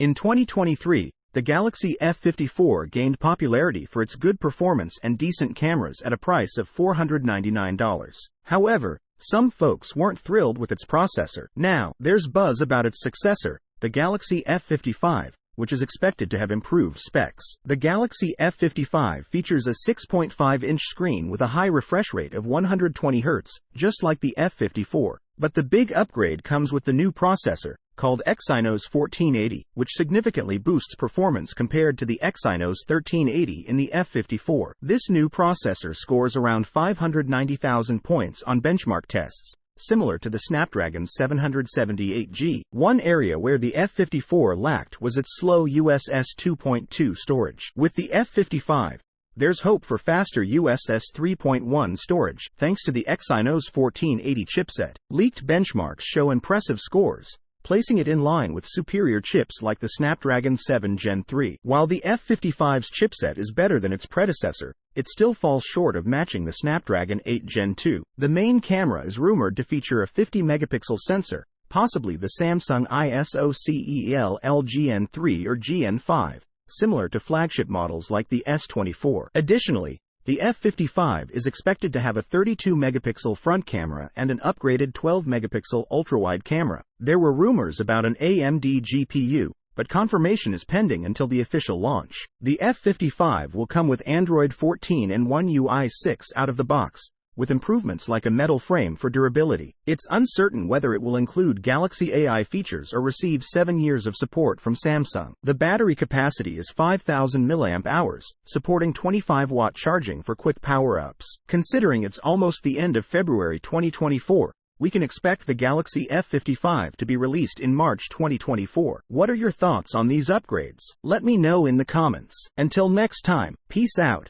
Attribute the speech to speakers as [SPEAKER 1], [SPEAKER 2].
[SPEAKER 1] In 2023, the Galaxy F54 gained popularity for its good performance and decent cameras at a price of $499. However, some folks weren't thrilled with its processor. Now, there's buzz about its successor, the Galaxy F55, which is expected to have improved specs. The Galaxy F55 features a 6.5-inch screen with a high refresh rate of 120 Hz, just like the F54. But the big upgrade comes with the new processor, called Exynos 1480, which significantly boosts performance compared to the Exynos 1380 in the F54. This new processor scores around 590,000 points on benchmark tests, similar to the Snapdragon 778G. One area where the F54 lacked was its slow USS 2.2 storage. With the F55, there's hope for faster USS 3.1 storage, thanks to the Exynos 1480 chipset. Leaked benchmarks show impressive scores, placing it in line with superior chips like the Snapdragon 7 Gen 3. While the F55's chipset is better than its predecessor, it still falls short of matching the Snapdragon 8 Gen 2. The main camera is rumored to feature a 50-megapixel sensor, possibly the Samsung ISOCELL GN3 or GN5, similar to flagship models like the S24. Additionally, the F55 is expected to have a 32-megapixel front camera and an upgraded 12-megapixel ultrawide camera. There were rumors about an AMD GPU, but confirmation is pending until the official launch. The F55 will come with Android 14 and One UI 6 out of the box, with improvements like a metal frame for durability. It's uncertain whether it will include Galaxy AI features or receive 7 years of support from Samsung. The battery capacity is 5,000 mAh, supporting 25-watt charging for quick power-ups. Considering it's almost the end of February 2024, we can expect the Galaxy F55 to be released in March 2024. What are your thoughts on these upgrades? Let me know in the comments. Until next time, peace out.